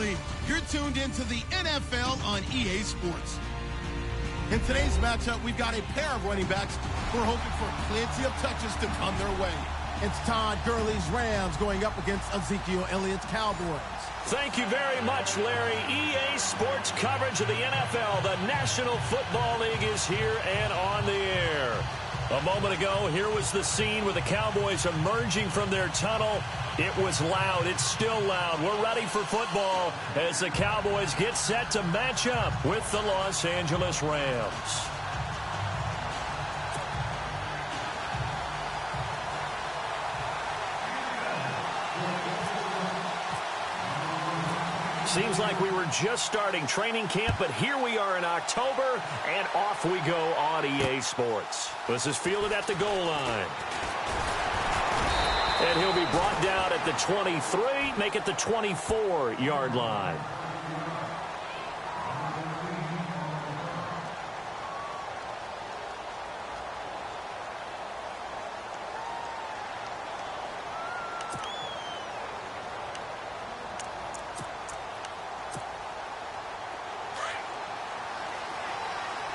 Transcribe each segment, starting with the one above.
Absolutely. You're tuned into the NFL on EA Sports. In today's matchup, we've got a pair of running backs who are hoping for plenty of touches to come their way. It's Todd Gurley's Rams going up against Ezekiel Elliott's Cowboys. Thank you very much, Larry. EA Sports coverage of the NFL. The National Football League is here and on the air. A moment ago, here was the scene with the Cowboys emerging from their tunnel. It was loud. It's still loud. We're ready for football as the Cowboys get set to match up with the Los Angeles Rams. Seems like we were just starting training camp, but here we are in October, and off we go on EA Sports. This is fielded at the goal line. And he'll be brought down at the 23, make it the 24-yard line.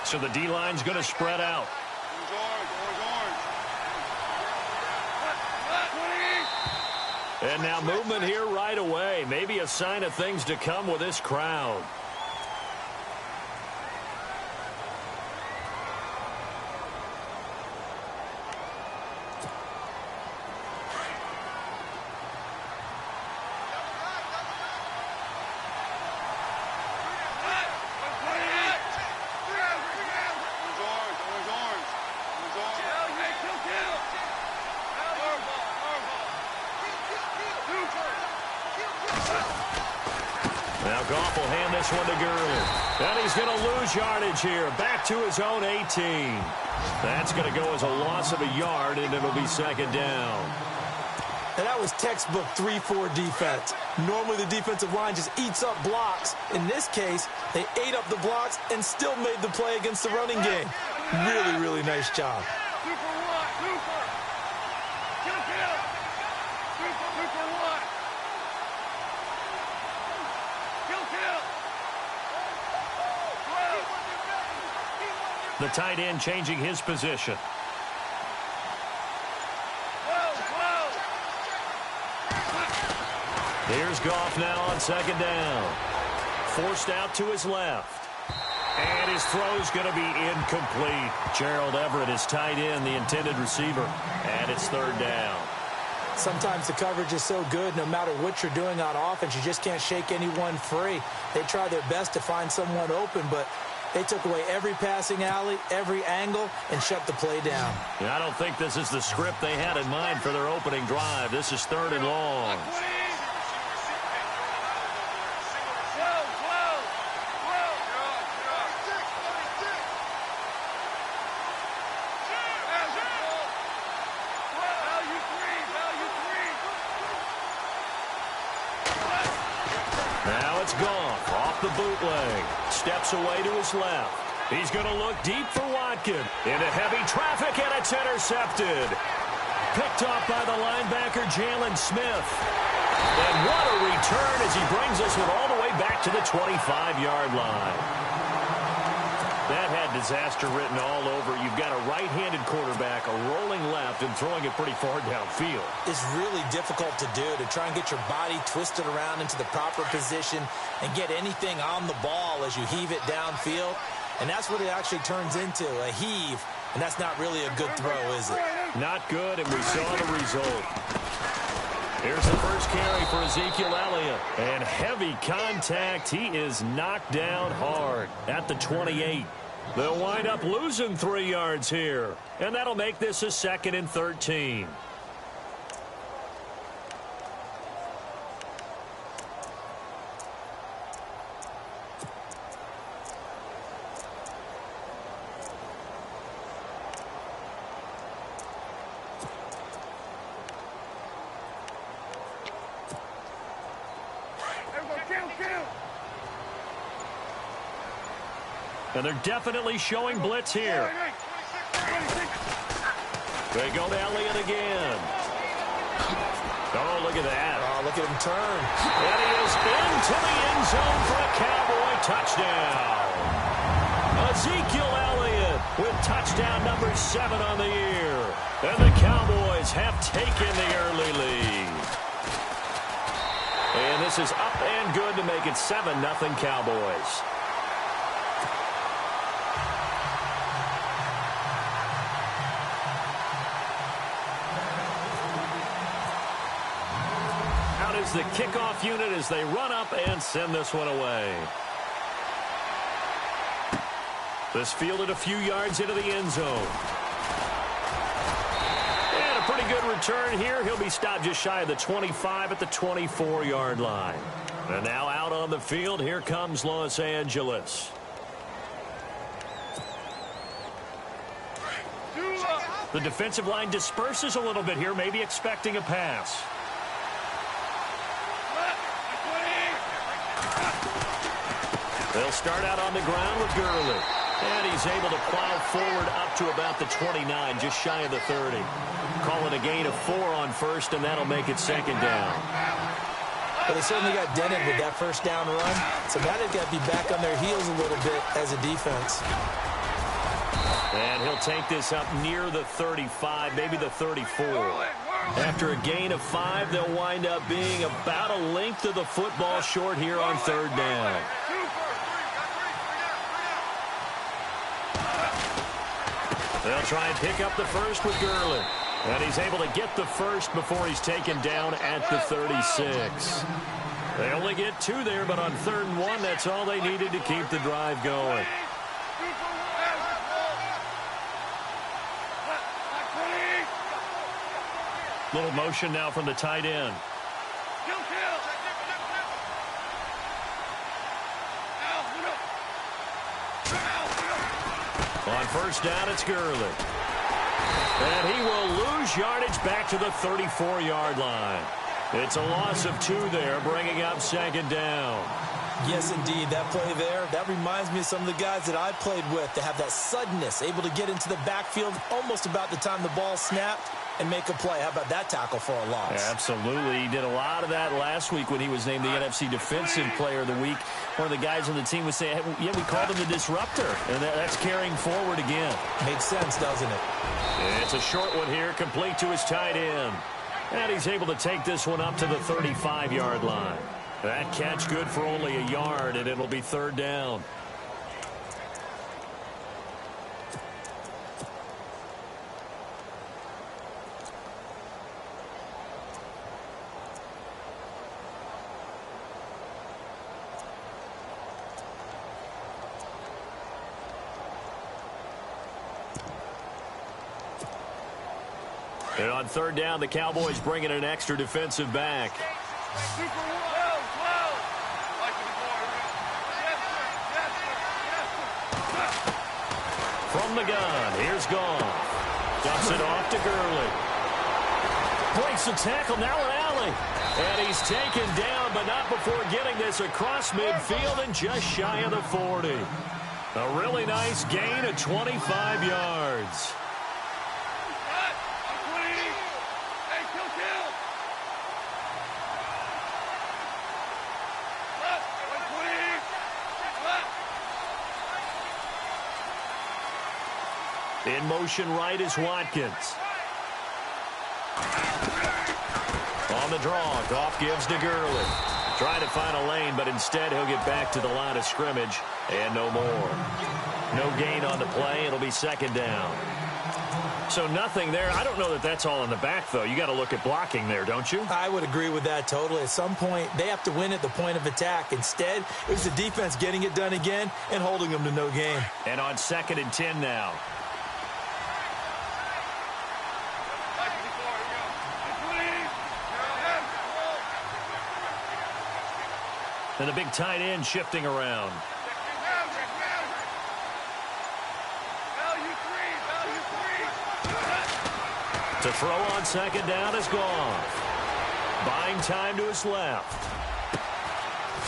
So the D-line's going to spread out. And now movement here right away. Maybe a sign of things to come with this crowd. Now Goff will hand this one to Gurley. And he's going to lose yardage here. Back to his own 18. That's going to go as a loss of a yard, and it'll be second down. And that was textbook 3-4 defense. Normally the defensive line just eats up blocks. In this case, they ate up the blocks and still made the play against the running game. Really, really nice job. The tight end changing his position. Here's Goff now on second down. Forced out to his left. And his throw's going to be incomplete. Gerald Everett is tight end, the intended receiver. And it's third down. Sometimes the coverage is so good, no matter what you're doing on offense, you just can't shake anyone free. They try their best to find someone open, but they took away every passing alley, every angle, and shut the play down. Yeah, I don't think this is the script they had in mind for their opening drive. This is third and long. Now it's Goff off the bootleg. Steps away to his left. He's going to look deep for Watkins. Into heavy traffic, and it's intercepted. Picked off by the linebacker, Jalen Smith. And what a return as he brings us all the way back to the 25-yard line. That had disaster written all over. You've got a right-handed quarterback, a rolling left, and throwing it pretty far downfield. It's really difficult to do, to try and get your body twisted around into the proper position and get anything on the ball as you heave it downfield. And that's what it actually turns into, a heave. And that's not really a good throw, is it? Not good, and we saw the result. Here's the first carry for Ezekiel Elliott. And heavy contact. He is knocked down hard at the 28. They'll wind up losing 3 yards here. And that'll make this a 2nd and 13. And they're definitely showing blitz here. They go to Elliott again. Oh, look at that. Oh, look at him turn. And he is into the end zone for a Cowboy touchdown. Ezekiel Elliott with touchdown number 7 on the year. And the Cowboys have taken the early lead. And this is up and good to make it 7-0 Cowboys. Out is the kickoff unit as they run up and send this one away. This fielded a few yards into the end zone. And a pretty good return here. He'll be stopped just shy of the 25 at the 24-yard line. And now out on the field, here comes Los Angeles. The defensive line disperses a little bit here, maybe expecting a pass. They'll start out on the ground with Gurley. And he's able to plow forward up to about the 29, just shy of the 30. Call it a gain of 4 on first, and that'll make it second down. But they certainly got dented with that first down run, so now they've got to be back on their heels a little bit as a defense. And he'll take this up near the 35, maybe the 34. After a gain of 5, they'll wind up being about a length of the football short here on third down. They'll try and pick up the first with Gurley. And he's able to get the first before he's taken down at the 36. They only get 2 there, but on 3rd and 1, that's all they needed to keep the drive going. Little motion now from the tight end. On first down, it's Gurley. And he will lose yardage back to the 34-yard line. It's a loss of 2 there, bringing up second down. Yes, indeed. That play there, that reminds me of some of the guys that I played with. They have that suddenness, able to get into the backfield almost about the time the ball snapped and make a play. How about that tackle for a loss? Yeah, absolutely. He did a lot of that last week when he was named the NFC Defensive Player of the Week. One of the guys on the team was saying, yeah, we called him the disruptor. And that's carrying forward again. Makes sense, doesn't it? It's a short one here, complete to his tight end. And he's able to take this one up to the 35-yard line. That catch good for only a yard, and it'll be third down. And on third down, the Cowboys bring in an extra defensive back. From the gun, here's Goff. Dumps it off to Gurley. Breaks the tackle, now an alley. And he's taken down, but not before getting this across midfield and just shy of the 40. A really nice gain of 25 yards. In motion right is Watkins. On the draw, Goff gives to Gurley. Trying to find a lane, but instead he'll get back to the line of scrimmage and no more. No gain on the play. It'll be second down. So nothing there. I don't know that that's all in the back, though. You got to look at blocking there, don't you? I would agree with that totally. At some point, they have to win at the point of attack. Instead, it was the defense getting it done again and holding them to no gain. And on 2nd and 10 now. And the big tight end shifting around. To throw on second down is Goff. Buying time to his left.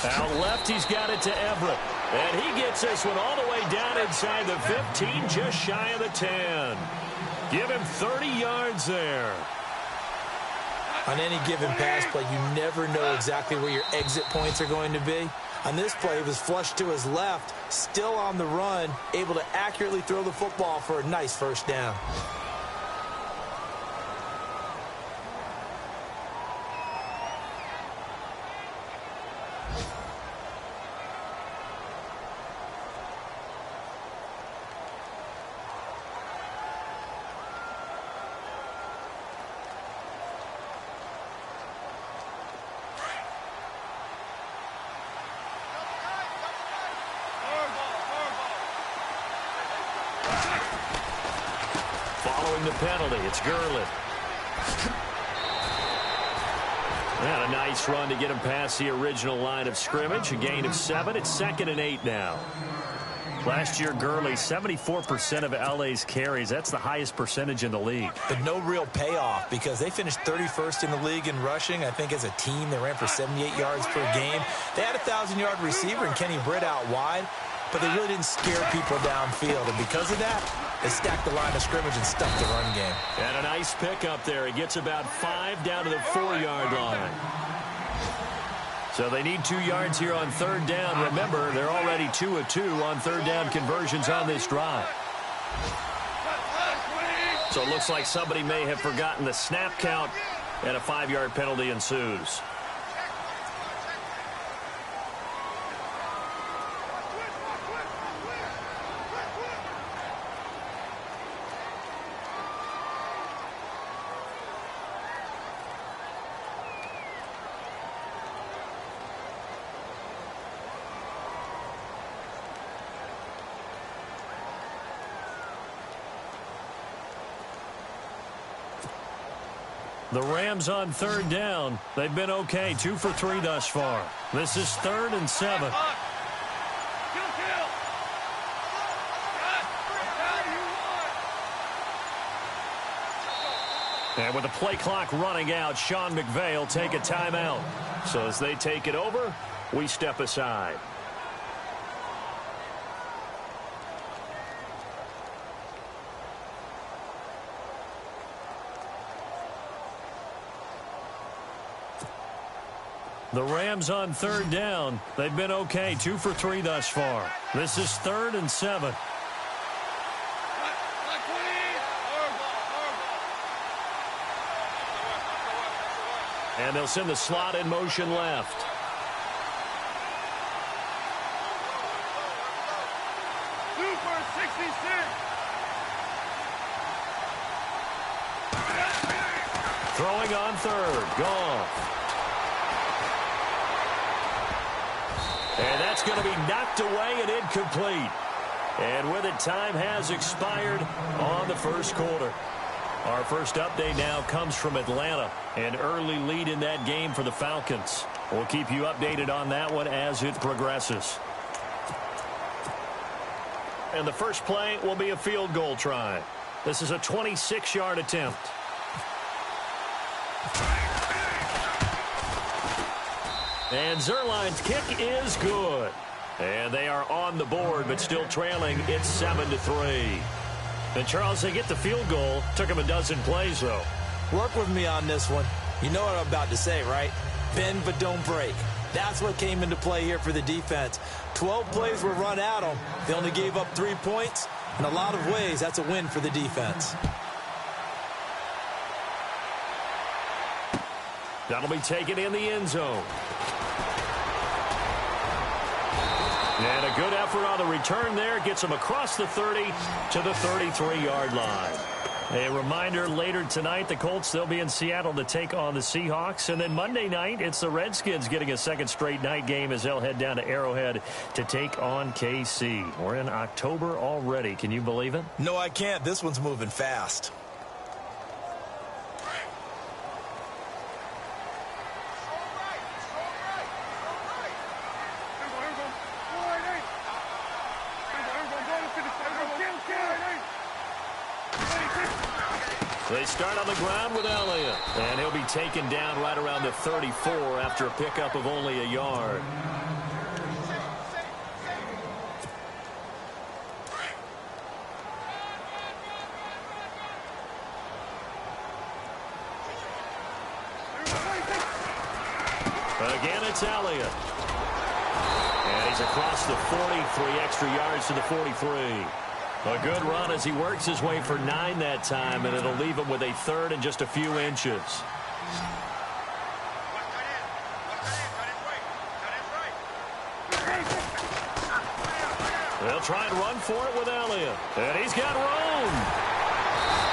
Out left, he's got it to Everett. And he gets this one all the way down inside the 15, just shy of the 10. Give him 30 yards there. On any given pass play, you never know exactly where your exit points are going to be. On this play, he was flushed to his left, still on the run, able to accurately throw the football for a nice first down. Following the penalty, it's Gurley. And a nice run to get him past the original line of scrimmage. A gain of 7. It's 2nd and 8 now. Last year, Gurley, 74% of LA's carries. That's the highest percentage in the league. But no real payoff because they finished 31st in the league in rushing. I think as a team, they ran for 78 yards per game. They had a 1,000-yard receiver in Kenny Britt out wide, but they really didn't scare people downfield. And because of that, they stacked the line of scrimmage and stuffed the run game. And a nice pickup there. He gets about 5 down to the 4-yard line. So they need 2 yards here on 3rd down. Remember, they're already 2 of 2 on 3rd down conversions on this drive. So it looks like somebody may have forgotten the snap count, and a 5-yard penalty ensues. The Rams on 3rd down. They've been okay. 2 for 3 thus far. This is 3rd and 7. And with the play clock running out, Sean McVay will take a timeout. So as they take it over, we step aside. The Rams on 3rd down. They've been okay. 2 for 3 thus far. This is 3rd and 7. And they'll send the slot in motion left. Super 66. Throwing on 3rd. Goff. And that's going to be knocked away and incomplete. And with it, time has expired on the first quarter. Our first update now comes from Atlanta. An early lead in that game for the Falcons. We'll keep you updated on that one as it progresses. And the first play will be a field goal try. This is a 26-yard attempt. And Zerline's kick is good. And they are on the board, but still trailing. It's 7-3. And Charles, they get the field goal. Took them a dozen plays, though. Work with me on this one. You know what I'm about to say, right? Bend but don't break. That's what came into play here for the defense. 12 plays were run at them. They only gave up 3 points. In a lot of ways, that's a win for the defense. That'll be taken in the end zone. And a good effort on the return there. Gets them across the 30 to the 33-yard line. A reminder, later tonight, the Colts, they'll be in Seattle to take on the Seahawks. And then Monday night, it's the Redskins getting a second straight night game as they'll head down to Arrowhead to take on KC. We're in October already. Can you believe it? No, I can't. This one's moving fast. They start on the ground with Elliott, and he'll be taken down right around the 34 after a pickup of only a yard. Again, it's Elliott. And he's across the 43 extra yards to the 43. A good run as he works his way for 9 that time, and it'll leave him with a third and just a few inches. They'll try and run for it with Elliott. And he's got room.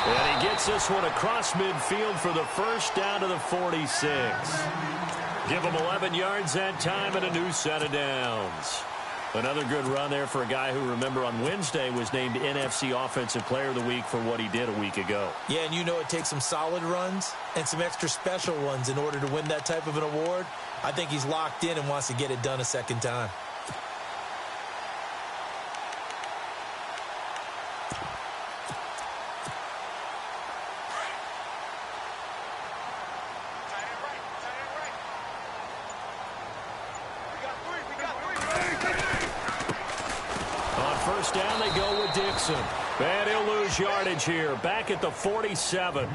And he gets this one across midfield for the first down to the 46. Give him 11 yards that time and a new set of downs. Another good run there for a guy who, remember, on Wednesday was named NFC Offensive Player of the Week for what he did a week ago. Yeah, and you know it takes some solid runs and some extra special ones in order to win that type of an award. I think he's locked in and wants to get it done a second time. Down they go with Dixon. And he'll lose yardage here. Back at the 47.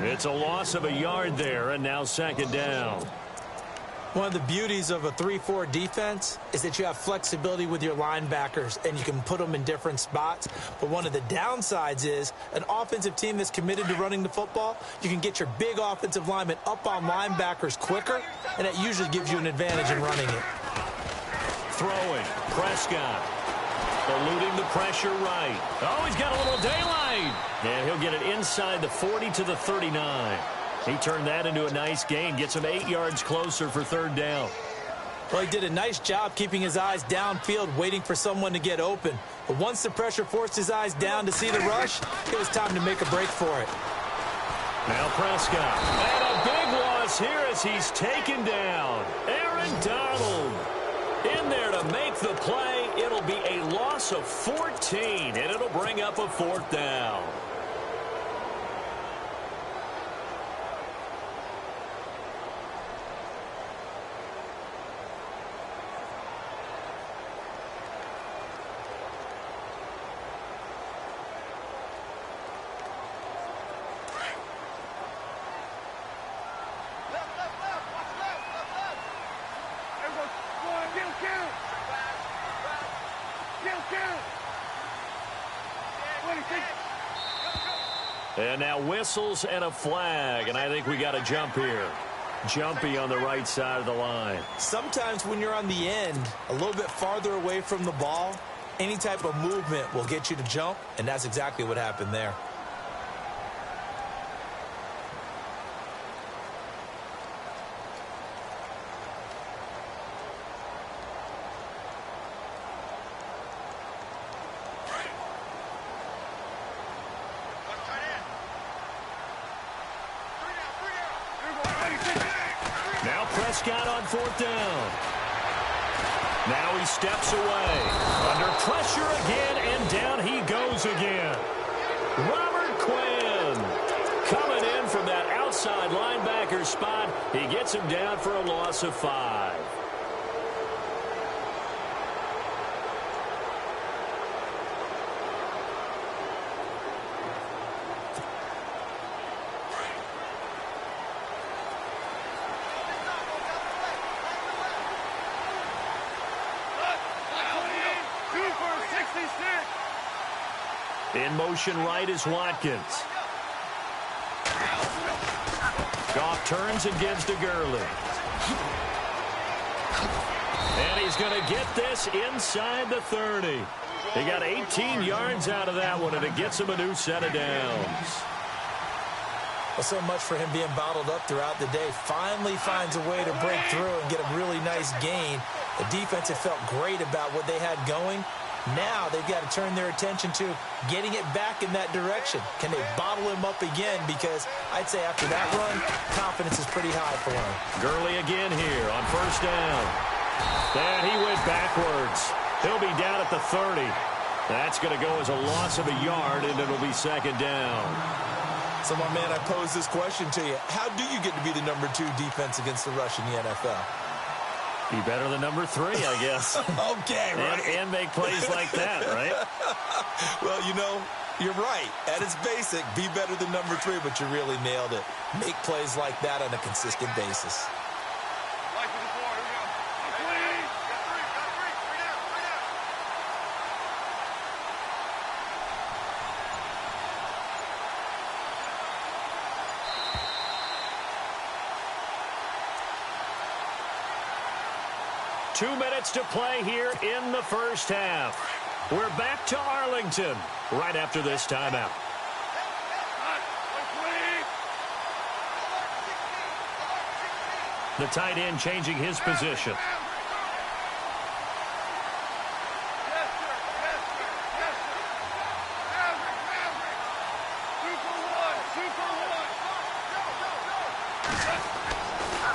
It's a loss of a yard there, and now second down. One of the beauties of a 3-4 defense is that you have flexibility with your linebackers, and you can put them in different spots. But one of the downsides is an offensive team that's committed to running the football, you can get your big offensive linemen up on linebackers quicker, and that usually gives you an advantage in running it. Throwing. Prescott. Eluding the pressure right. Oh, he's got a little daylight. And he'll get it inside the 40 to the 39. He turned that into a nice gain. Gets him 8 yards closer for third down. Well, he did a nice job keeping his eyes downfield, waiting for someone to get open. But once the pressure forced his eyes down to see the rush, it was time to make a break for it. Now Prescott. And a big loss here as he's taken down. Aaron Donald in there to make the play. It'll be a loss of 14, and it'll bring up a fourth down. And now whistles and a flag, and I think we got a jump here. Jumpy on the right side of the line. Sometimes when you're on the end, a little bit farther away from the ball, any type of movement will get you to jump, and that's exactly what happened there. Prescott on fourth down. Now he steps away. Under pressure again, and down he goes again. Robert Quinn coming in from that outside linebacker spot. He gets him down for a loss of 5. In motion right is Watkins. Goff turns and gives to Gurley. And he's going to get this inside the 30. He got 18 yards out of that one, and it gets him a new set of downs. Well, so much for him being bottled up throughout the day. Finally finds a way to break through and get a really nice gain. The defense had felt great about what they had going. Now they've got to turn their attention to getting it back in that direction. Can they bottle him up again? Because I'd say after that run, confidence is pretty high for him. Gurley again here on first down. And he went backwards. He'll be down at the 30. That's going to go as a loss of a yard, and it'll be second down. So, my man, I pose this question to you. How do you get to be the number 2 defense against the rush in the NFL? Be better than number 3, I guess. Okay, right. And make plays like that, right? Well, you know, you're right. At its basic, be better than number 3, but you really nailed it. Make plays like that on a consistent basis. Life is a board. 2 minutes to play here in the first half. We're back to Arlington right after this timeout. The tight end changing his position.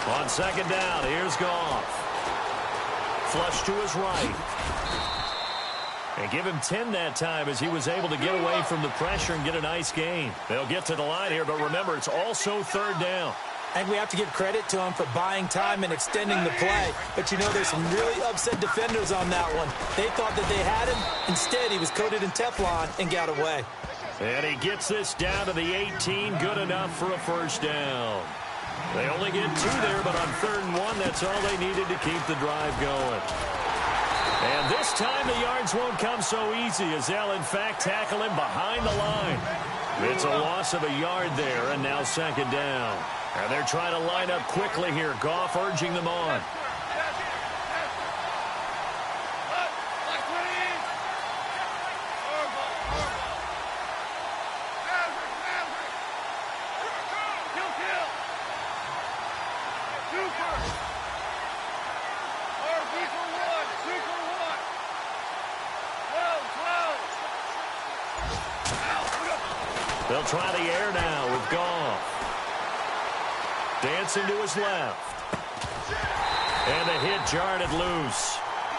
On second down, here's Goff. Flush to his right. And give him 10 that time as he was able to get away from the pressure and get a nice gain. They'll get to the line here, but remember, it's also third down. And we have to give credit to him for buying time and extending the play. But, you know, there's some really upset defenders on that one. They thought that they had him. Instead, he was coated in Teflon and got away. And he gets this down to the 18. Good enough for a first down. They only get 2 there, but on 3rd and 1, that's all they needed to keep the drive going. And this time the yards won't come so easy as they'll, in fact, tackle him behind the line. It's a loss of a yard there, and now second down. And they're trying to line up quickly here. Goff urging them on. They'll try the air now with Goff. Dancing to his left. And the hit jarred it loose.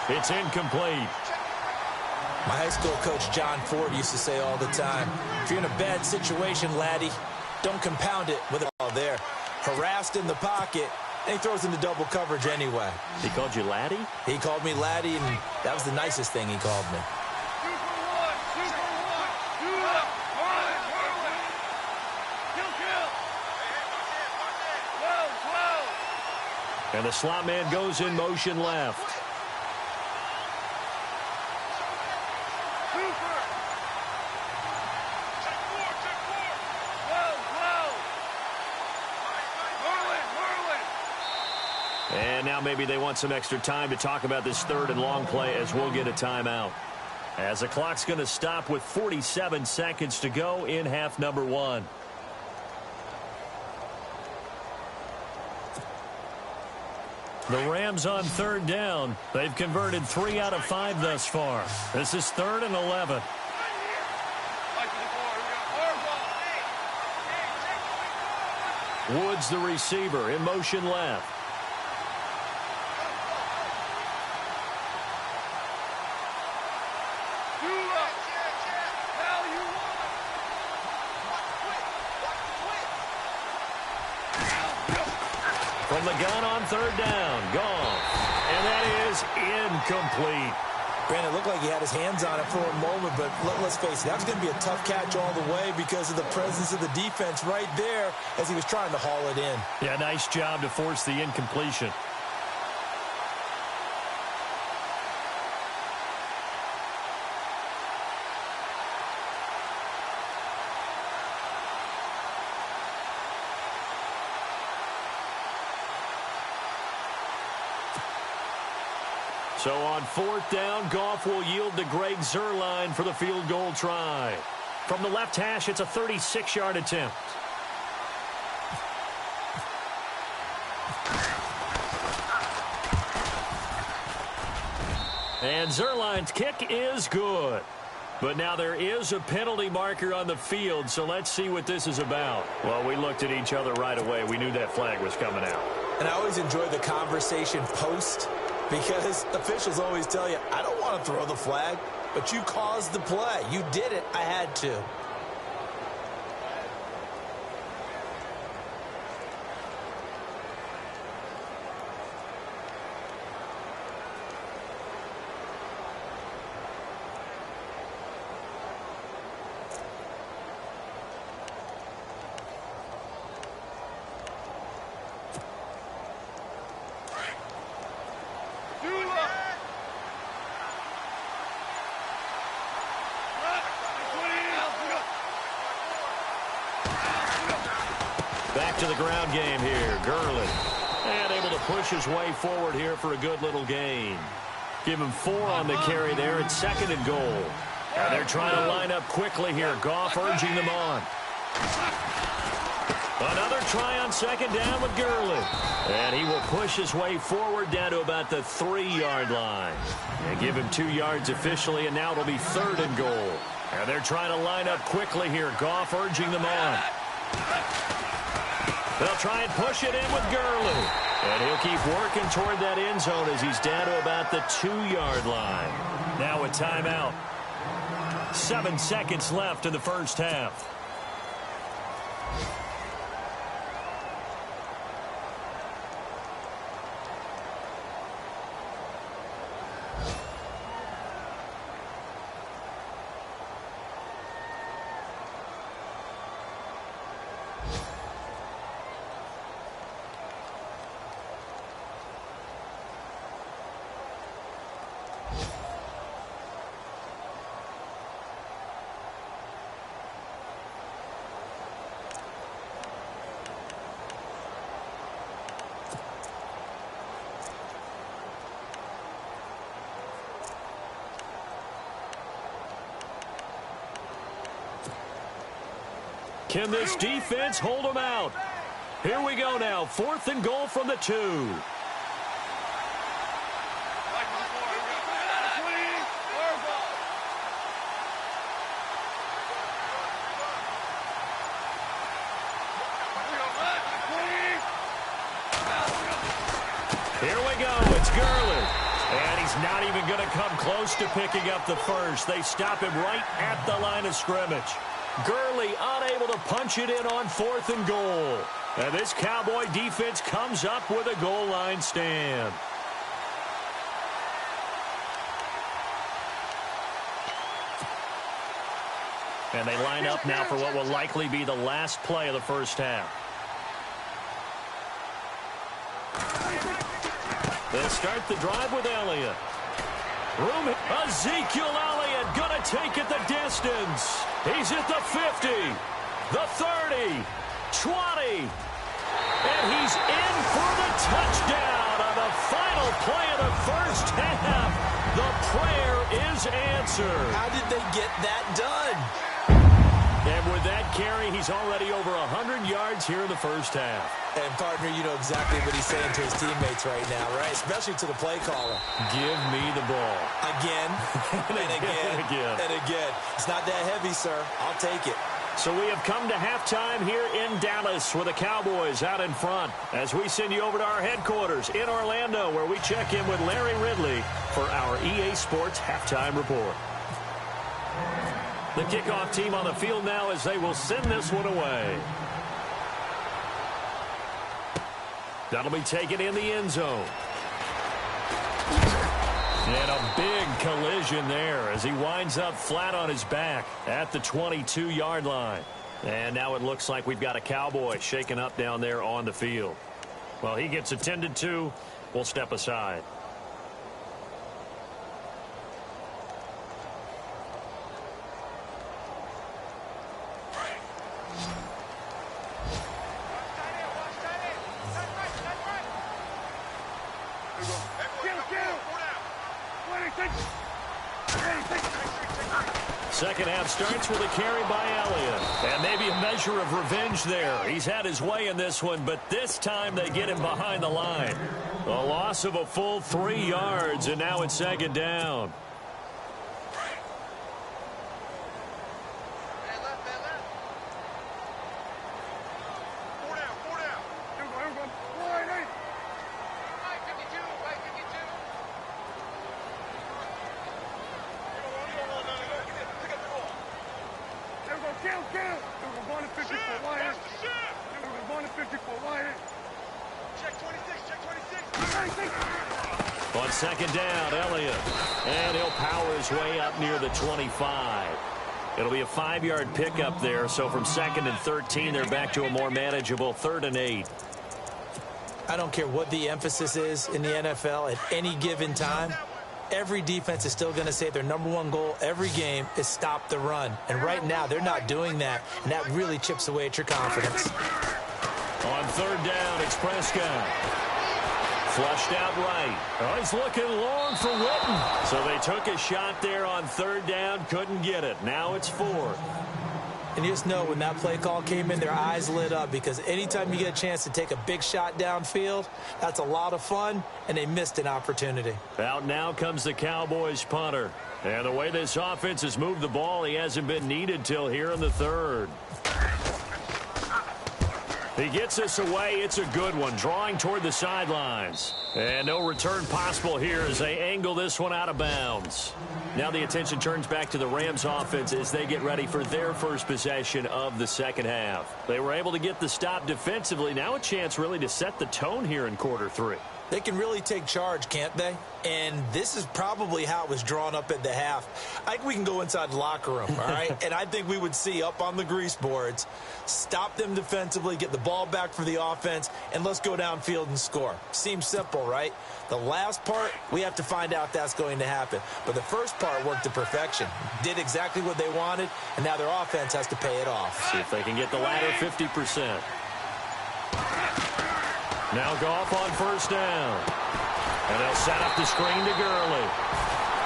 It's incomplete. My high school coach, John Ford, used to say all the time, if you're in a bad situation, laddie, don't compound it with a ball there. Harassed in the pocket, and he throws into double coverage anyway. He called you laddie? He called me laddie, and that was the nicest thing he called me. And the slot man goes in motion left. And now maybe they want some extra time to talk about this 3rd and long play as we'll get a timeout. As the clock's going to stop with 47 seconds to go in half number 1. The Rams on 3rd down. They've converted 3 out of 5 thus far. This is 3rd and 11. Woods the receiver in motion left. From the gun on 3rd down, Goff. And that is incomplete. Brandon, it looked like he had his hands on it for a moment, but let's face it, that was going to be a tough catch all the way because of the presence of the defense right there as he was trying to haul it in. Yeah, nice job to force the incompletion. So on 4th down, Goff will yield to Greg Zuerlein for the field goal try. From the left hash, it's a 36-yard attempt. And Zuerlein's kick is good. But now there is a penalty marker on the field, so let's see what this is about. Well, we looked at each other right away. We knew that flag was coming out. And I always enjoy the conversation post because officials always tell you, I don't want to throw the flag, but you caused the play. You did it. I had to. Back to the ground game here. Gurley. And able to push his way forward here for a good little gain. Give him 4 on the carry there. It's 2nd and goal. And they're trying to line up quickly here. Goff urging them on. Another try on 2nd down with Gurley. And he will push his way forward down to about the 3-yard line. And give him 2 yards officially, and now it'll be 3rd and goal. And they're trying to line up quickly here. Goff urging them on. They'll try and push it in with Gurley. And he'll keep working toward that end zone as he's down to about the 2-yard line. Now a timeout. 7 seconds left in the first half. Can this defense hold them out? Here we go now. 4th and goal from the 2. Here we go. It's Gurley. And he's not even going to come close to picking up the first. They stop him right at the line of scrimmage. Gurley unable to punch it in on 4th and goal. And this Cowboy defense comes up with a goal line stand. And they line up now for what will likely be the last play of the first half. They'll start the drive with Elliott. Ezekiel Elliott going to take it the distance. He's at the 50, the 30, 20, and he's in for the touchdown on the final play of the first half. The prayer is answered. How did they get that done? And with that carry, he's already over 100 yards here in the first half. And, partner, you know exactly what he's saying to his teammates right now, right? Especially to the play caller. Give me the ball. Again, and again, and again. It's not that heavy, sir. I'll take it. So we have come to halftime here in Dallas with the Cowboys out in front as we send you over to our headquarters in Orlando where we check in with Larry Ridley for our EA Sports Halftime Report. The kickoff team on the field now as they will send this one away. That'll be taken in the end zone. And a big collision there as he winds up flat on his back at the 22-yard line. And now it looks like we've got a Cowboy shaken up down there on the field. Well, he gets attended to. We'll step aside. Second half starts with a carry by Elliott. And maybe a measure of revenge there. He's had his way in this one, but this time they get him behind the line. A loss of a full 3 yards, and now it's 2nd down. On 2nd down, Elliott. And he'll power his way up near the 25. It'll be a 5-yard pickup there. So from 2nd and 13, they're back to a more manageable 3rd and 8. I don't care what the emphasis is in the NFL at any given time. Every defense is still going to say their #1 goal every game is stop the run. And right now, they're not doing that. And that really chips away at your confidence. On 3rd down, it's Prescott. Flushed out right. Oh, he's looking long for Witten. So they took a shot there on third down, couldn't get it. Now it's fourth. And you just know when that play call came in, their eyes lit up, because anytime you get a chance to take a big shot downfield, that's a lot of fun, and they missed an opportunity. Out now comes the Cowboys punter. And the way this offense has moved the ball, he hasn't been needed till here in the third. He gets this away. It's a good one, drawing toward the sidelines. And no return possible here as they angle this one out of bounds. Now the attention turns back to the Rams offense as they get ready for their first possession of the second half. They were able to get the stop defensively. Now a chance really to set the tone here in quarter three. They can really take charge, can't they? And this is probably how it was drawn up at the half. I think we can go inside the locker room, all right? And I think we would see up on the grease boards, stop them defensively, get the ball back for the offense, and let's go downfield and score. Seems simple, right? The last part, we have to find out if that's going to happen. But the first part worked to perfection. Did exactly what they wanted, and now their offense has to pay it off. See if they can get the latter 50%. Now Goff on first down. And they'll set up the screen to Gurley.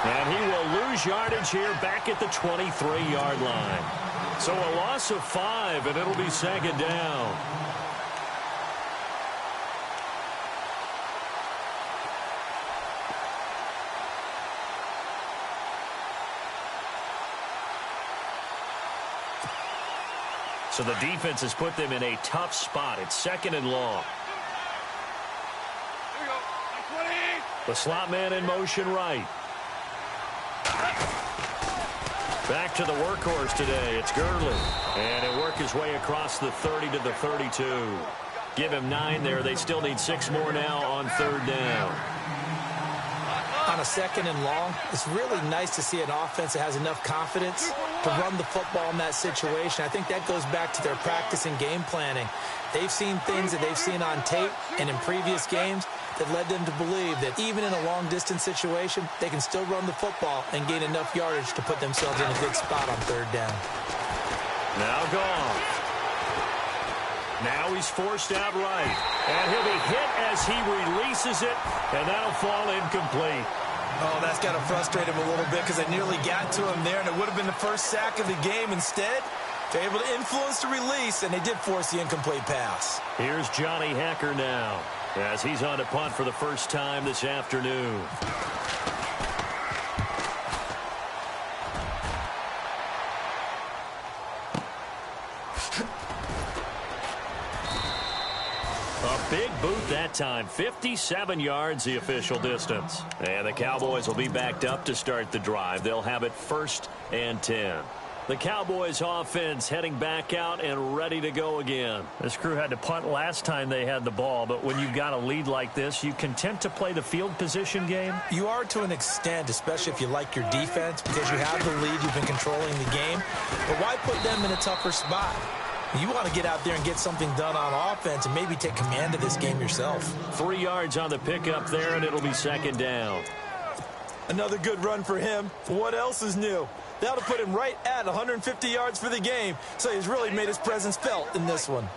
And he will lose yardage here back at the 23-yard line. So a loss of 5, and it'll be second down. So the defense has put them in a tough spot. It's second and long. The slot man in motion right. Back to the workhorse today. It's Gurley. And he'll work his way across the 30 to the 32. Give him 9 there. They still need 6 more now on third down. On a second and long, it's really nice to see an offense that has enough confidence to run the football in that situation. I think that goes back to their practice and game planning. They've seen things that they've seen on tape and in previous games that led them to believe that even in a long-distance situation, they can still run the football and gain enough yardage to put themselves in a good spot on third down. Now Goff. Now he's forced out right. And he'll be hit as he releases it, and that'll fall incomplete. Oh, that's got to frustrate him a little bit because they nearly got to him there, and it would have been the first sack of the game. Instead, they're able to influence the release, and they did force the incomplete pass. Here's Johnny Hacker now as he's on to punt for the first time this afternoon. A big boot that time. 57 yards the official distance. And the Cowboys will be backed up to start the drive. They'll have it 1st and 10. The Cowboys offense heading back out and ready to go again. This crew had to punt last time they had the ball, but when you've got a lead like this, you content to play the field position game? You are to an extent, especially if you like your defense, because you have the lead, you've been controlling the game. But why put them in a tougher spot? You want to get out there and get something done on offense and maybe take command of this game yourself. 3 yards on the pickup there, and it'll be second down. Another good run for him. What else is new? That'll put him right at 150 yards for the game, so he's really made his presence felt in this one.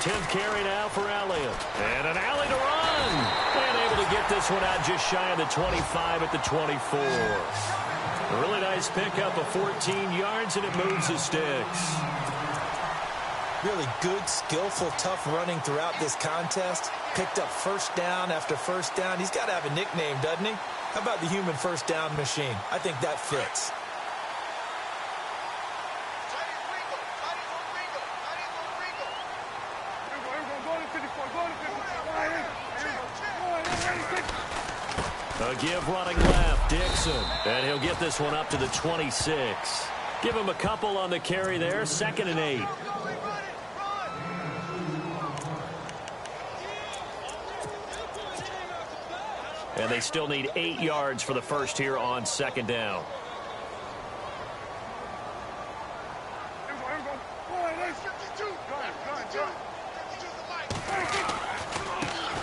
10th carry now for Elliott. And an alley to run. And able to get this one out just shy of the 25 at the 24. A really nice pickup of 14 yards, and it moves the sticks. Really good, skillful, tough running throughout this contest. Picked up first down after first down. He's got to have a nickname, doesn't he? How about the human first down machine? I think that fits. A give running left, Dixon. And he'll get this one up to the 26. Give him a couple on the carry there, 2nd and 8. And they still need 8 yards for the first here on 2nd down.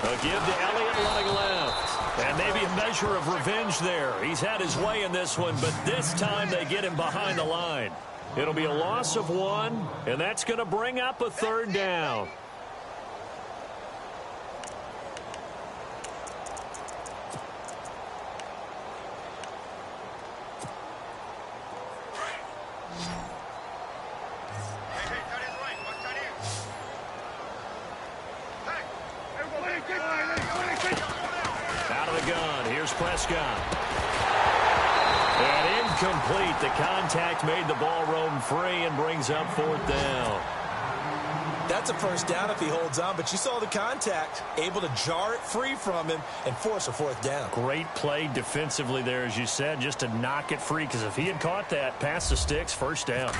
A give to Elliott running left. And maybe a measure of revenge there. He's had his way in this one, but this time they get him behind the line. It'll be a loss of 1, and that's going to bring up a 3rd down. Out of the gun, here's Prescott. And incomplete. The contact made the ball roam free and brings up 4th down. That's a 1st down if he holds on, but you saw the contact. Able to jar it free from him and force a 4th down. Great play defensively there, as you said, just to knock it free, because if he had caught that, past the sticks, 1st down.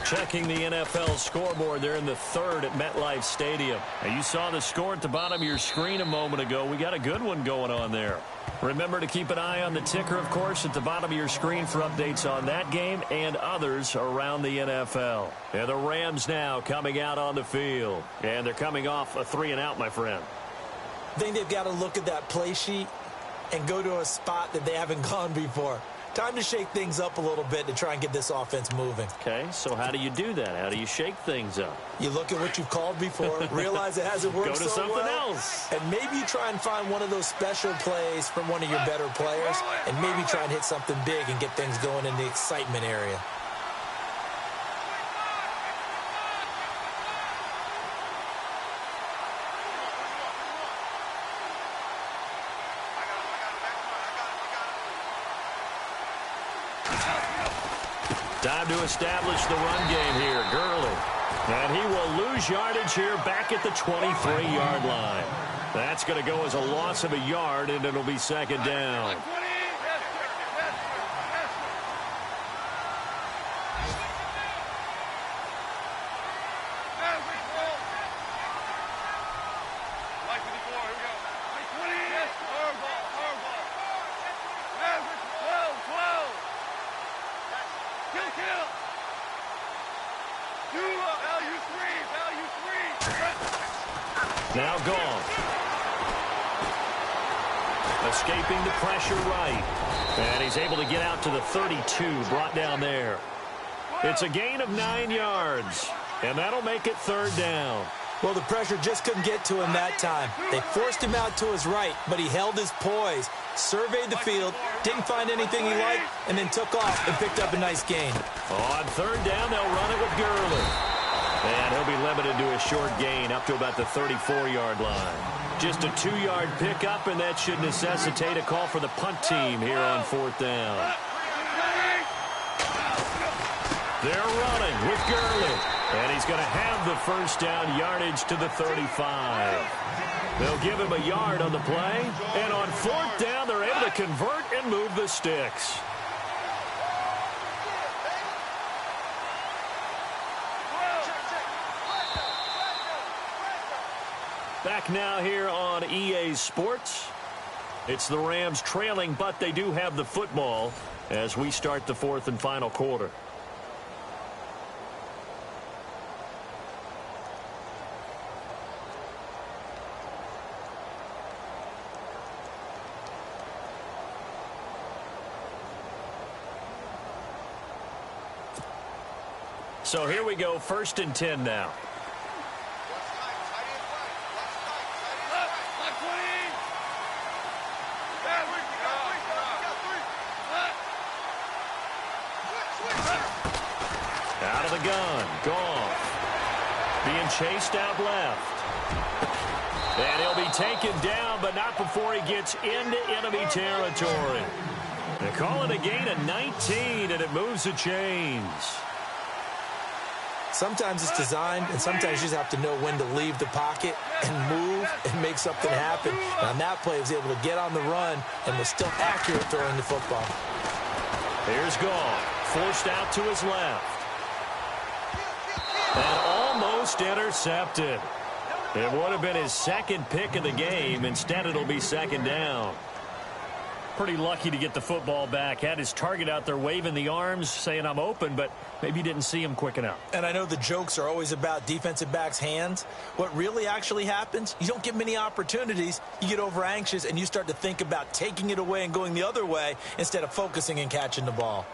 Checking the NFL scoreboard there in the 3rd at MetLife Stadium. Now, you saw the score at the bottom of your screen a moment ago. We got a good one going on there. Remember to keep an eye on the ticker, of course, at the bottom of your screen for updates on that game and others around the NFL. And the Rams now coming out on the field. And they're coming off a 3-and-out, my friend. I think they've got to look at that play sheet and go to a spot that they haven't gone before. Time to shake things up a little bit to try and get this offense moving. Okay, so how do you do that? How do you shake things up? You look at what you've called before, realize it hasn't worked Go to so something well, else. and maybe you try and find one of those special plays from one of your better players, and maybe try and hit something big and get things going in the excitement area. Time to establish the run game here. Gurley. And he will lose yardage here back at the 23-yard line. That's going to go as a loss of a yard, and it'll be 2nd down. Now gone. Escaping the pressure right. And he's able to get out to the 32, brought down there. It's a gain of 9 yards. And that'll make it 3rd down. Well, the pressure just couldn't get to him that time. They forced him out to his right, but he held his poise, surveyed the field, didn't find anything he liked, and then took off and picked up a nice gain. On 3rd down, they'll run it with Gurley. And he'll be limited to a short gain up to about the 34-yard line. Just a 2-yard pickup, and that should necessitate a call for the punt team here on 4th down. They're running with Gurley. And he's going to have the 1st down, yardage to the 35. They'll give him a yard on the play. And on 4th down, they're able to convert and move the sticks. Back now here on EA Sports. It's the Rams trailing, but they do have the football as we start the 4th and final quarter. So here we go, 1st and 10 now. Out of the gun, Goff. Being chased out left. And he'll be taken down, but not before he gets into enemy territory. They call it a gain of 19, and it moves the chains. Sometimes it's designed, and sometimes you just have to know when to leave the pocket and move and make something happen. And on that play, he was able to get on the run and was still accurate throwing the football. Here's Goff, forced out to his left. And almost intercepted. It would have been his 2nd pick of the game. Instead, it'll be 2nd down. Pretty lucky to get the football back. Had his target out there waving the arms, saying I'm open, but maybe didn't see him quick enough. And I know the jokes are always about defensive backs' hands. What really actually happens, you don't get many opportunities. You get over anxious, and you start to think about taking it away and going the other way instead of focusing and catching the ball.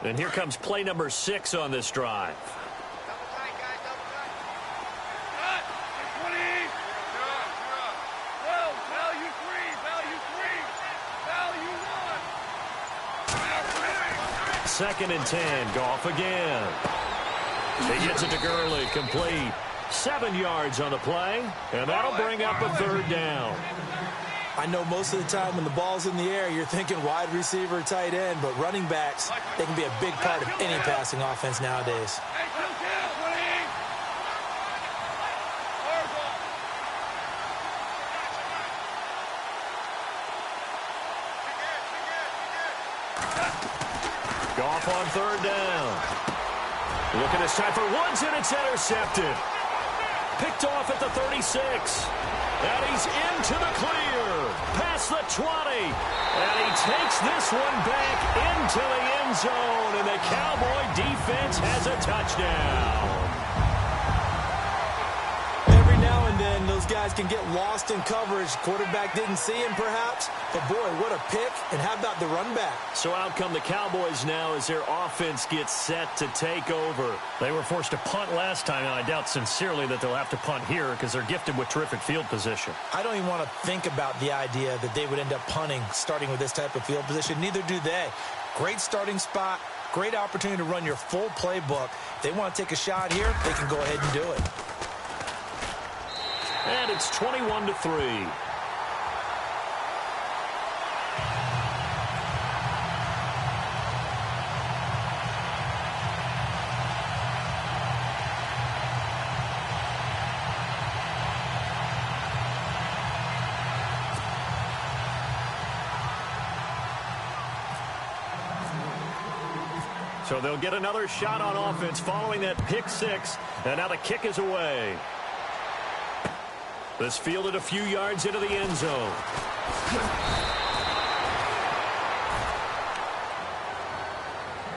And here comes play number 6 on this drive. Second and 10. Goff again. He gets it to Gurley. Complete. 7 yards on the play. And that'll bring up a third down. I know most of the time when the ball's in the air, you're thinking wide receiver, tight end, but running backs, they can be a big part of any passing offense nowadays. Goff on third down. Looking this time for Woods, and it's intercepted. Picked off at the 36. And he's into the clear. Past the 20. And he takes this one back into the end zone. And the Cowboy defense has a touchdown. Every now and then, those guys can get lost in coverage. Quarterback didn't see him, perhaps. But, boy, what a pick. And how about the run back? So out come the Cowboys now as their offense gets set to take over. They were forced to punt last time, and I doubt sincerely that they'll have to punt here because they're gifted with terrific field position. I don't even want to think about the idea that they would end up punting starting with this type of field position. Neither do they. Great starting spot. Great opportunity to run your full playbook. If they want to take a shot here, they can go ahead and do it. And it's 21-3. So they'll get another shot on offense following that pick 6. And now the kick is away. This fielded a few yards into the end zone.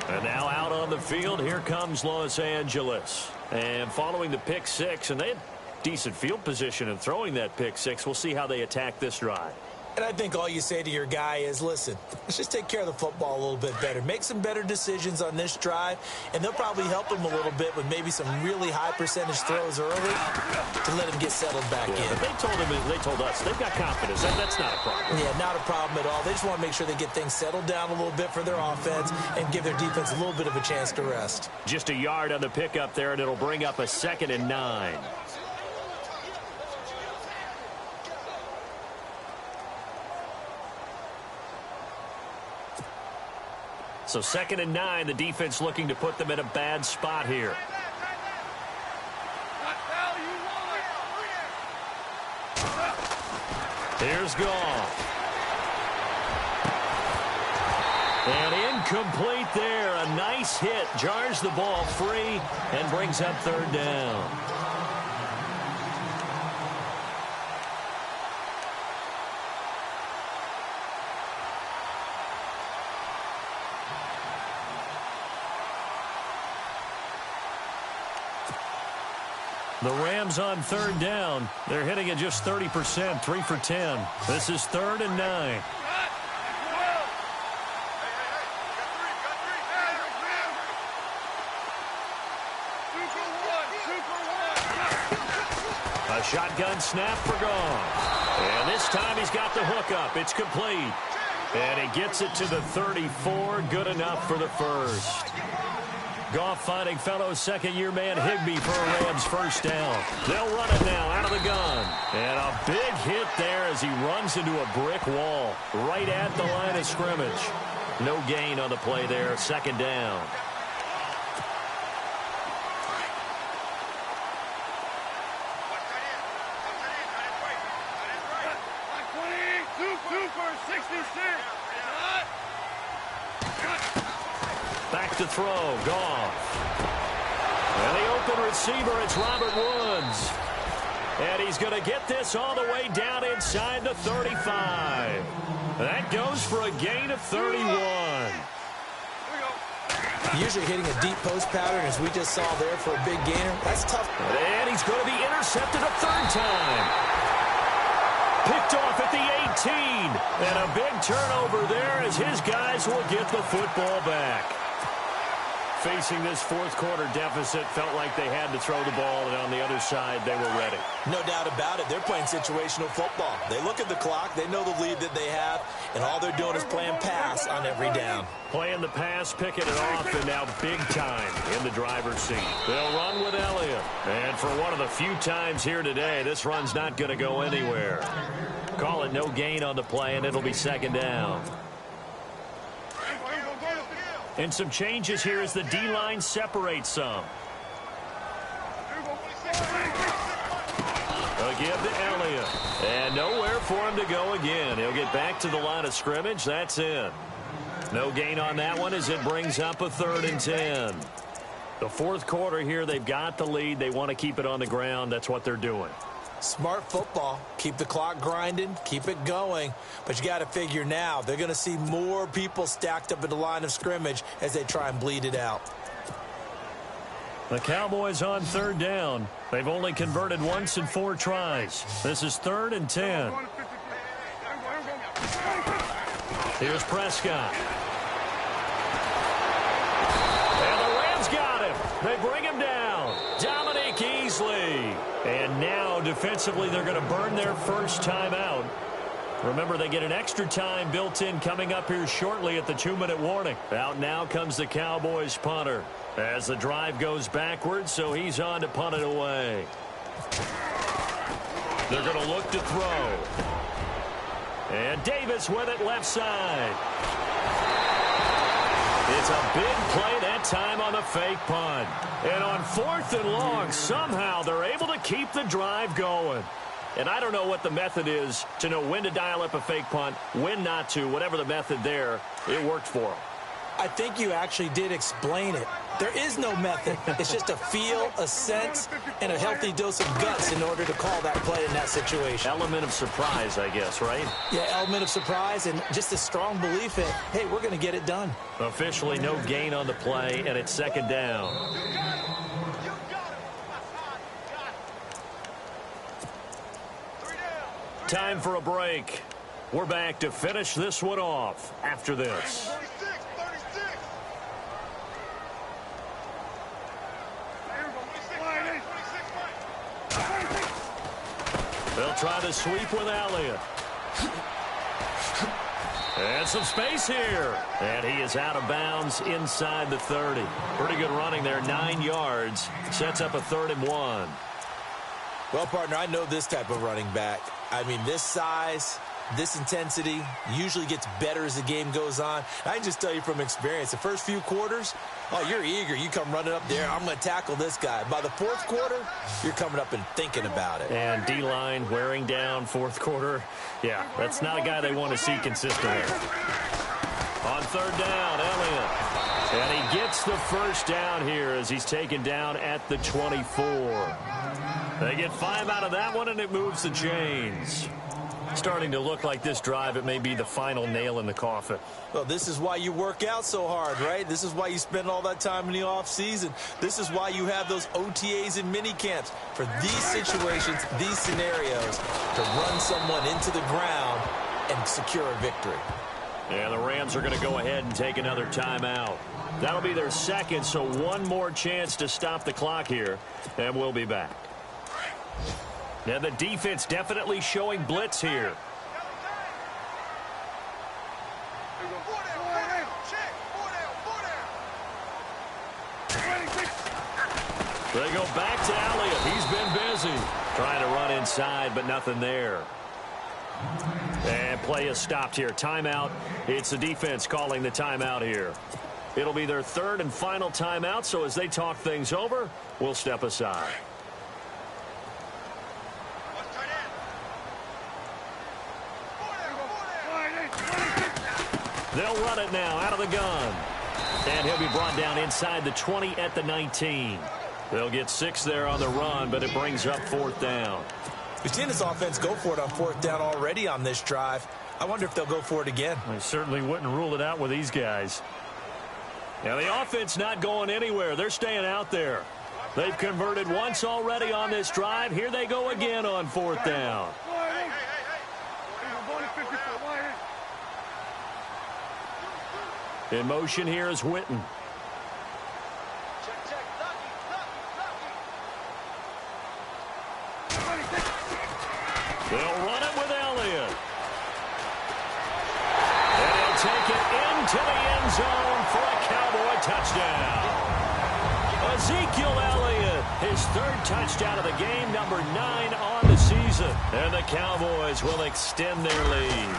And now out on the field, here comes Los Angeles. And following the pick 6, and they had decent field position in throwing that pick 6. We'll see how they attack this drive. And I think all you say to your guy is, listen, let's just take care of the football a little bit better. Make some better decisions on this drive, and they'll probably help him a little bit with maybe some really high percentage throws early to let him get settled back in. But they told us they've got confidence. That's not a problem. Yeah, not a problem at all. They just want to make sure they get things settled down a little bit for their offense and give their defense a little bit of a chance to rest. Just a yard on the pickup there, and it'll bring up a 2nd and 9. So 2nd and 9, the defense looking to put them in a bad spot here. Here's Goff. And incomplete there. A nice hit. Jars the ball free and brings up third down. The Rams on third down. They're hitting at just 30%, 3 for 10. This is 3rd and 9. A shotgun snap for Goff. And this time he's got the hook up. It's complete. And he gets it to the 34. Good enough for the first. Goff finding fellow second-year man Higbee for a Rams first down. They'll run it now out of the gun. And a big hit there as he runs into a brick wall right at the line of scrimmage. No gain on the play there. 2nd down. Back to throw, Goff. And the open receiver, it's Robert Woods. And he's going to get this all the way down inside the 35. That goes for a gain of 31. Usually hitting a deep post pattern, as we just saw there, for a big gainer. That's tough. And he's going to be intercepted a 3rd time. Picked off at the 18. And a big turnover there as his guys will get the football back. facing this fourth quarter deficit, felt like they had to throw the ball, and on the other side, they were ready. No doubt about it. They're playing situational football. They look at the clock. They know the lead that they have, and all they're doing is playing pass on every down. Playing the pass, picking it off, and now big time in the driver's seat. They'll run with Elliott. And for one of the few times here today, this run's not going to go anywhere. Call it no gain on the play, and it'll be second down. And some changes here as the D-line separates some. A give to Elliott. And nowhere for him to go again. He'll get back to the line of scrimmage. That's in. No gain on that one as it brings up a 3rd and 10. The fourth quarter here, they've got the lead. They want to keep it on the ground. That's what they're doing. Smart football. Keep the clock grinding. Keep it going. But you got to figure now they're going to see more people stacked up at the line of scrimmage as they try and bleed it out. The Cowboys on 3rd down. They've only converted once in 4 tries. This is 3rd and 10. Here's Prescott. And the Rams got him. They bring him down. Dominique Easley. And now defensively they're going to burn their first timeout. Remember, they get an extra time built in coming up here shortly at the 2-minute warning. Out now comes the Cowboys punter as the drive goes backwards, so he's on to punt it away. They're going to look to throw. And Davis with it left side. It's a big play that time on the fake punt. And on 4th and long, somehow they're able to keep the drive going. And I don't know what the method is to know when to dial up a fake punt, when not to, whatever the method there, it worked for them. I think you actually did explain it. There is no method. It's just a feel, a sense, and a healthy dose of guts in order to call that play in that situation. Element of surprise, I guess, right? Yeah, element of surprise and just a strong belief in, hey, we're going to get it done. Officially no gain on the play, and it's second down. Time for a break. We're back to finish this one off after this. They'll try to sweep with Elliott. And some space here. And he is out of bounds inside the 30. Pretty good running there, 9 yards. Sets up a 3rd and 1. Well, partner, I know this type of running back. I mean, this size, this intensity usually gets better as the game goes on. I can just tell you from experience, the first few quarters, oh, you're eager. You come running up there, I'm going to tackle this guy. By the fourth quarter, you're coming up and thinking about it. And D-line wearing down fourth quarter. Yeah, that's not a guy they want to see consistently. On 3rd down, Elliott. And he gets the first down here as he's taken down at the 24. They get 5 out of that one, and it moves the chains. Starting to look like this drive, it may be the final nail in the coffin. Well, this is why you work out so hard, right? This is why you spend all that time in the offseason. This is why you have those OTAs and mini camps for these situations, these scenarios, to run someone into the ground and secure a victory. And the Rams are going to go ahead and take another timeout. That'll be their second, so one more chance to stop the clock here, and we'll be back. Now the defense definitely showing blitz here. They go back to Elliott. He's been busy. Trying to run inside, but nothing there. And play is stopped here. Timeout. It's the defense calling the timeout here. It'll be their 3rd and final timeout, so as they talk things over, we'll step aside. They'll run it now out of the gun. And he'll be brought down inside the 20 at the 19. They'll get 6 there on the run, but it brings up 4th down. We've seen this offense go for it on 4th down already on this drive. I wonder if they'll go for it again. I certainly wouldn't rule it out with these guys. Now the offense not going anywhere. They're staying out there. They've converted once already on this drive. Here they go again on 4th down. In motion here is Witten. will take it into the end zone for a Cowboy touchdown. Ezekiel Elliott, his third touchdown of the game, number 9 on the season. And the Cowboys will extend their lead.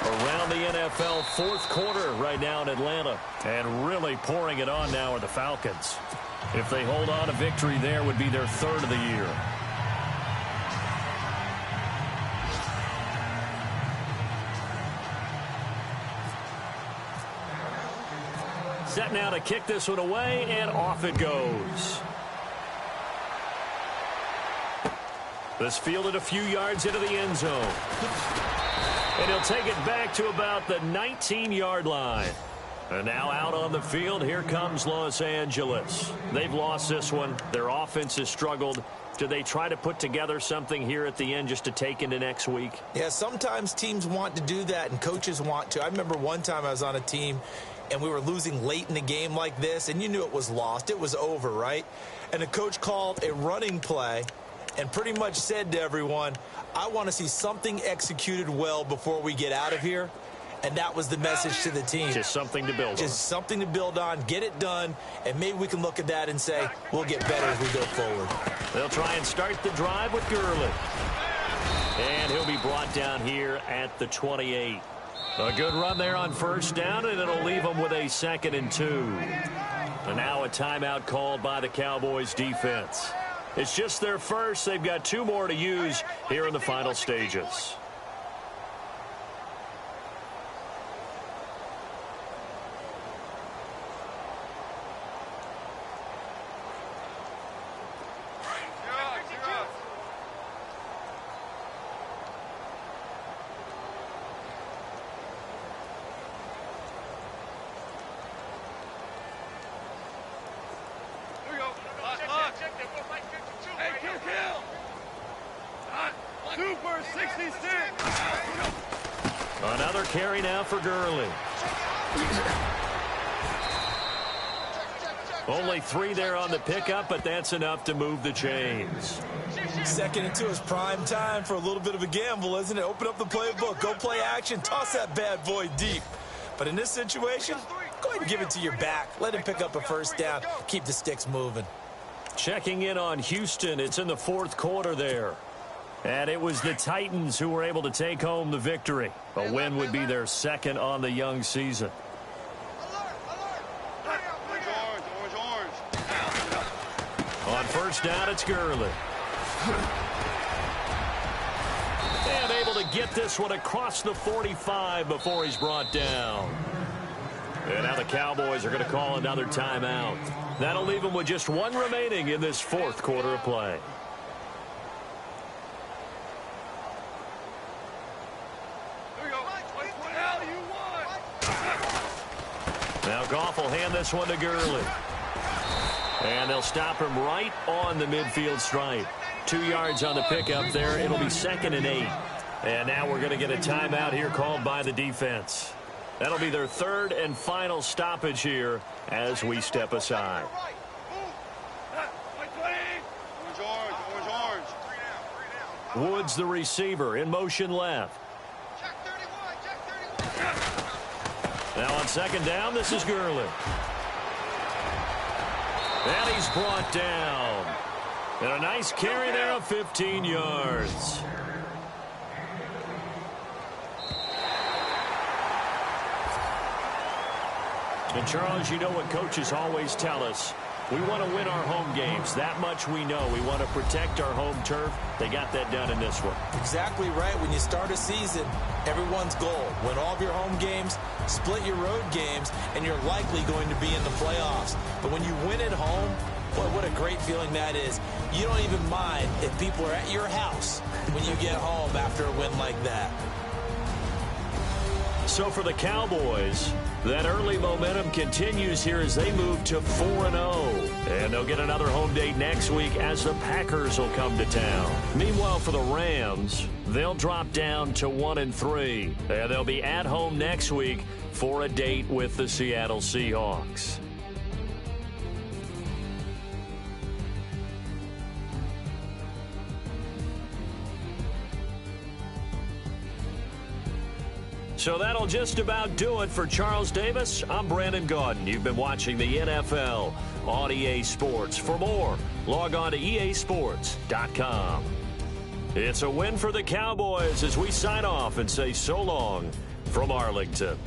Around the NFL fourth quarter right now in Atlanta. And really pouring it on now are the Falcons. If they hold on, a victory there would be their third of the year. Set now to kick this one away, and off it goes. This fielded a few yards into the end zone. And he'll take it back to about the 19-yard line. And now out on the field, here comes Los Angeles. They've lost this one. Their offense has struggled. Do they try to put together something here at the end just to take into next week? Yeah, sometimes teams want to do that, and coaches want to. I remember one time I was on a team, and we were losing late in the game like this, and you knew it was lost. It was over, right? And the coach called a running play and pretty much said to everyone, I want to see something executed well before we get out of here. And that was the message to the team. Just something to build on. Just something to build on, get it done, and maybe we can look at that and say, we'll get better as we go forward. They'll try and start the drive with Gurley. And he'll be brought down here at the 28. A good run there on first down, and it'll leave them with a 2nd and 2. And now a timeout called by the Cowboys defense. It's just their first. They've got 2 more to use here in the final stages. Another carry now for Gurley. Only 3 there on the pickup, but that's enough to move the chains. 2nd and 2 is prime time for a little bit of a gamble, isn't it? Open up the playbook, go play action, toss that bad boy deep. But in this situation, go ahead and give it to your back. Let him pick up a first down. Keep the sticks moving. Checking in on Houston. It's in the fourth quarter there. And it was the Titans who were able to take home the victory. A win would be their 2nd on the young season. On first down, it's Gurley. And able to get this one across the 45 before he's brought down. And now the Cowboys are going to call another timeout. That'll leave them with just 1 remaining in this fourth quarter of play. Now Goff will hand this one to Gurley. And they'll stop him right on the midfield stripe. 2 yards on the pickup there. It'll be 2nd and 8. And now we're going to get a timeout here called by the defense. That'll be their 3rd and final stoppage here as we step aside. Woods, the receiver, in motion left. Now on 2nd down, this is Gurley. And he's brought down. And a nice carry there of 15 yards. And Charles, you know what coaches always tell us. We want to win our home games. That much we know. We want to protect our home turf. They got that done in this one. Exactly right. When you start a season, everyone's goal, win all of your home games, split your road games, and you're likely going to be in the playoffs. But when you win at home, boy, what a great feeling that is. You don't even mind if people are at your house when you get home after a win like that. So for the Cowboys, that early momentum continues here as they move to 4-0. And they'll get another home date next week as the Packers will come to town. Meanwhile, for the Rams, they'll drop down to 1-3. And they'll be at home next week for a date with the Seattle Seahawks. So that'll just about do it for Charles Davis. I'm Brandon Gaudin. You've been watching the NFL on EA Sports. For more, log on to easports.com. It's a win for the Cowboys as we sign off and say so long from Arlington.